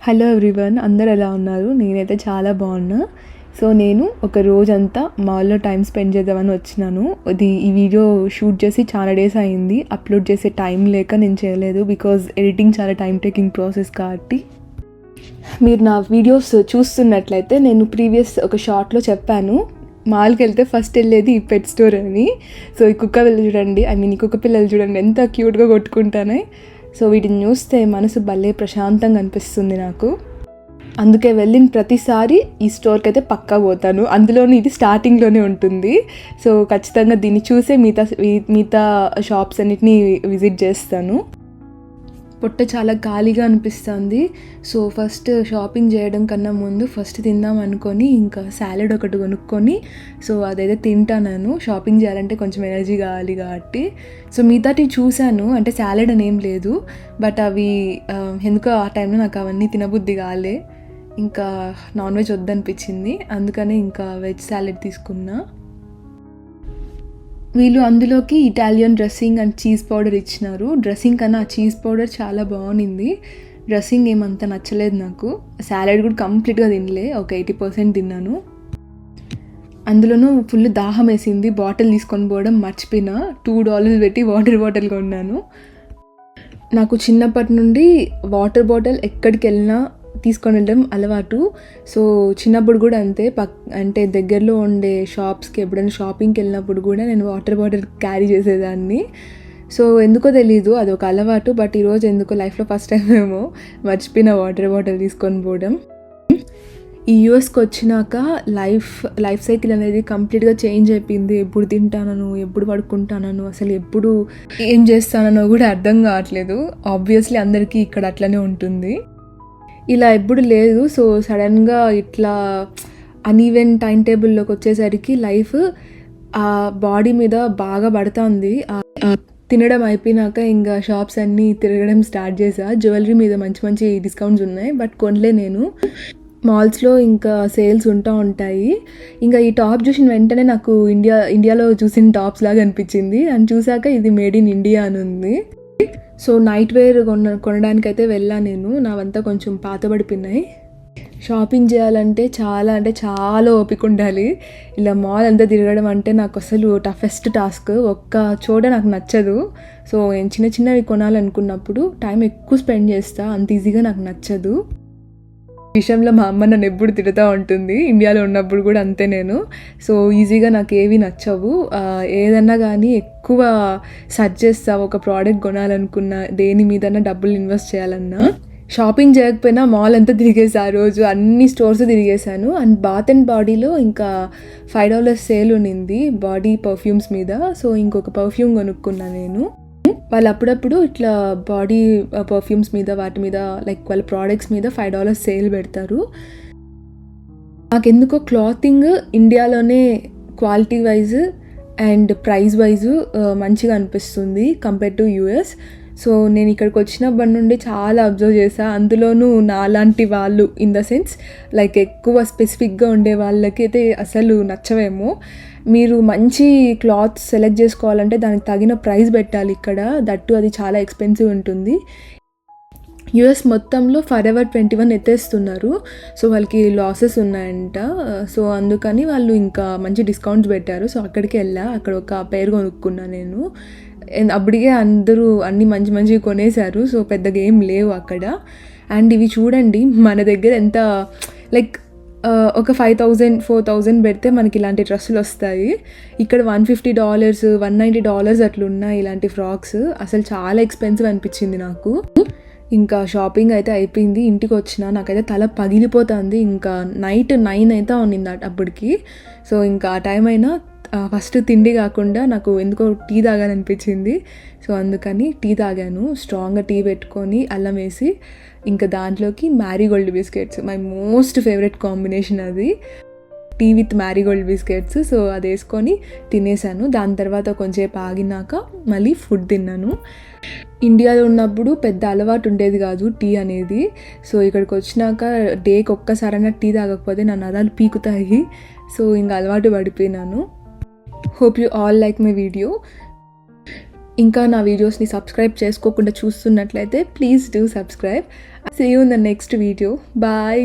Hello everyone, అందరు ఎలా ఉన్నారు? నేనైతే చాలా బాగున్నా. సో నేను ఒక రోజంతా మాల్లో టైం స్పెండ్ చేద్దామని వచ్చినాను. ఈ వీడియో షూట్ చేసి చాలా డేస్ అయింది. అప్లోడ్ చేసే టైం లేక నేను చేయలేదు, బికాజ్ ఎడిటింగ్ చాలా టైం టేకింగ్ ప్రాసెస్ కాబట్టి. మీరు నా వీడియోస్ చూస్తున్నట్లయితే నేను ప్రీవియస్ ఒక షార్ట్లో చెప్పాను, మాల్కి వెళ్తే ఫస్ట్ వెళ్ళేది ఈ పెట్ స్టోర్ అని. సో ఈ కుక్క పిల్లలు చూడండి, ఈ కుక్క పిల్లలు చూడండి ఎంత క్యూట్గా కొట్టుకుంటానే. సో వీటిని చూస్తే మనసు భలే ప్రశాంతంగా అనిపిస్తుంది నాకు. అందుకే వెళ్ళిన ప్రతిసారి ఈ స్టోర్కి అయితే పక్కా పోతాను. అందులోని ఇది స్టార్టింగ్లోనే ఉంటుంది. సో ఖచ్చితంగా దీన్ని చూసే మిగతా షాప్స్ అన్నిటిని విజిట్ చేస్తాను. పొట్ట చాలా ఖాళీగా అనిపిస్తుంది. సో ఫస్ట్ షాపింగ్ చేయడం కన్నా ముందు ఫస్ట్ తిందాం అనుకొని ఇంకా సాలెడ్ ఒకటి కొనుక్కొని సో అదైతే తింటాను. షాపింగ్ చేయాలంటే కొంచెం ఎనర్జీ కావాలి కాబట్టి. సో మిగతాటి చూశాను, అంటే సాలెడ్ అని ఏం లేదు, బట్ అవి ఎందుకో ఆ టైంలో నాకు అవన్నీ తినబుద్ధి కాలే. ఇంకా నాన్ వెజ్ వద్దనిపించింది, అందుకనే ఇంకా వెజ్ సాలెడ్ తీసుకున్నా. వీళ్ళు అందులోకి Italian dressing and cheese powder ఇచ్చినారు. డ్రెస్సింగ్ కన్నా ఆ చీజ్ పౌడర్ చాలా బాగుంది. డ్రెస్సింగ్ ఏమంత నచ్చలేదు నాకు. సాలెడ్ కూడా కంప్లీట్గా తినలే, ఒక 80% తిన్నాను. అందులోనూ ఫుల్ దాహం వేసింది. బాటిల్ తీసుకొని పోవడం మర్చిపోయినా. $2 పెట్టి వాటర్ బాటిల్ కొన్నాను. నాకు చిన్నప్పటి నుండి వాటర్ బాటిల్ ఎక్కడికి వెళ్ళినా తీసుకొని వెళ్ళడం అలవాటు. సో చిన్నప్పుడు కూడా అంతే, అంటే దగ్గరలో ఉండే షాప్స్కి ఎప్పుడైనా షాపింగ్కి వెళ్ళినప్పుడు కూడా నేను వాటర్ బాటిల్ క్యారీ చేసేదాన్ని. సో ఎందుకో తెలీదు, అదొక అలవాటు. బట్ ఈరోజు ఎందుకో లైఫ్లో ఫస్ట్ టైం ఏమో మర్చిపోయిన వాటర్ బాటిల్ తీసుకొని పోవడం. ఈ యూఎస్కి వచ్చినాక లైఫ్ సైకిల్ అనేది కంప్లీట్గా చేంజ్ అయిపోయింది. ఎప్పుడు తింటానను, ఎప్పుడు పడుకుంటానను, అసలు ఎప్పుడు ఏం చేస్తానో కూడా అర్థం కావట్లేదు. ఆబ్వియస్లీ అందరికీ ఇక్కడ అట్లనే ఉంటుంది. ఇలా ఎప్పుడు లేదు. సో సడన్గా ఇట్లా అన్ఈవెన్ టైం టేబుల్లోకి వచ్చేసరికి లైఫ్ ఆ బాడీ మీద బాగా పడుతుంది. తినడం అయిపోయినాక ఇంకా షాప్స్ అన్నీ తిరగడం స్టార్ట్ చేసా. జ్యువెలరీ మీద మంచి మంచి డిస్కౌంట్స్ ఉన్నాయి, బట్ కొనలే నేను. మాల్స్లో ఇంకా సేల్స్ ఉంటాయి. ఇంకా ఈ టాప్ చూసిన వెంటనే నాకు ఇండియాలో చూసిన టాప్స్ లాగా అనిపించింది. అని చూసాక ఇది మేడ్ ఇన్ ఇండియా అని ఉంది. సో నైట్ వేర్ కొనడానికైతే వెళ్ళాను నేను. నావంతా కొంచెం పాతబడిపోయినాయి. షాపింగ్ చేయాలంటే చాలా ఓపిక ఉండాలి. ఇలా మాల్ అంతా తిరగడం అంటే నాకు అసలు టఫెస్ట్ టాస్క్. ఒక్క చోట నాకు నచ్చదు. సో నేను చిన్నవి కొనాలనుకున్నప్పుడు టైం ఎక్కువ స్పెండ్ చేస్తా, అంత ఈజీగా నాకు నచ్చదు. విషయంలో మా అమ్మ నన్ను ఎప్పుడు తిడుతూ ఉంటుంది. ఇండియాలో ఉన్నప్పుడు కూడా అంతే నేను. సో ఈజీగా నాకు ఏవి నచ్చవు. ఏదన్నా కానీ ఎక్కువ సెర్చ్ చేస్తా. ఒక ప్రోడక్ట్ కొనాలనుకున్నా, దేని మీదన్నా డబ్బులు ఇన్వెస్ట్ చేయాలన్నా. షాపింగ్ చేయకపోయినా మాల్ అంతా తిరిగేసా ఆ రోజు. అన్ని స్టోర్స్ తిరిగేశాను. అండ్ బాత్ అండ్ బాడీలో ఇంకా $5 సేల్ ఉన్నింది బాడీ పర్ఫ్యూమ్స్ మీద. సో ఇంకొక పర్ఫ్యూమ్ కొనుక్కున్నా నేను. వాళ్ళు అప్పుడప్పుడు ఇట్లా బాడీ పర్ఫ్యూమ్స్ మీద వాటి మీద లైక్ వాళ్ళ ప్రోడక్ట్స్ మీద $5 సేల్ పెడతారు. నాకెందుకో క్లాతింగ్ ఇండియాలోనే quality wise and price wise మంచిగా అనిపిస్తుంది కంపేర్ టు యూఎస్. సో నేను ఇక్కడికి వచ్చినప్పటి నుండి చాలా అబ్జర్వ్ చేశా. అందులోనూ నాలాంటి వాళ్ళు, ఇన్ ద సెన్స్ లైక్ ఎక్కువ స్పెసిఫిక్గా ఉండే వాళ్ళకి అయితే అసలు నచ్చవేమో. మీరు మంచి క్లాత్ సెలెక్ట్ చేసుకోవాలంటే దానికి తగిన ప్రైస్ పెట్టాలి ఇక్కడ. దట్టు అది చాలా ఎక్స్పెన్సివ్ ఉంటుంది. యూఎస్ మొత్తంలో ఫరెవర్ 21 ఎత్తేస్తున్నారు. సో వాళ్ళకి లాసెస్ ఉన్నాయంట. సో అందుకని వాళ్ళు ఇంకా మంచి డిస్కౌంట్స్ పెట్టారు. సో అక్కడికి వెళ్ళా. అక్కడ ఒక పేరు కొనుక్కున్నా నేను. అప్పటికే అందరూ అన్ని మంచివి కొనేశారు. సో పెద్దగా ఏం లేవు అక్కడ. అండ్ ఇవి చూడండి, మన దగ్గర ఎంత లైక్ ఒక $5,000 $4,000 పెడితే మనకి ఇలాంటి డ్రెస్సులు వస్తాయి. ఇక్కడ $150 $190 అట్లున్నాయి ఇలాంటి ఫ్రాక్స్. అసలు చాలా ఎక్స్పెన్సివ్ అనిపించింది నాకు. ఇంకా షాపింగ్ అయితే అయిపోయింది. ఇంటికి వచ్చిన నాకైతే తల పగిలిపోతుంది. ఇంకా నైట్ 9 అయితే ఉన్నింది అప్పటికి. సో ఇంకా ఆ టైం అయినా ఫస్ట్ తిండి కాకుండా నాకు ఎందుకో టీ తాగాలనిపించింది. సో అందుకని టీ తాగాను. స్ట్రాంగ్గా టీ పెట్టుకొని అల్లం వేసి, ఇంకా దాంట్లోకి marigold biscuits, my most favourite combination అది, tea with marigold biscuits. So అది వేసుకొని తినేసాను. దాని తర్వాత కొంచెంసేపు ఆగినాక మళ్ళీ ఫుడ్ తిన్నాను. ఇండియాలో ఉన్నప్పుడు పెద్ద అలవాటు ఉండేది కాదు టీ అనేది. సో ఇక్కడికి వచ్చినాక డేకి ఒక్కసారైనా టీ తాగకపోతే నా నరాలు పీకుతాయి. సో ఇంకా అలవాటు పడిపోయినాను. Hope you all like my video. ఇంకా నా వీడియోస్ని సబ్స్క్రైబ్ చేసుకోకుండా చూస్తున్నట్లయితే please do subscribe. See you in the next video. Bye.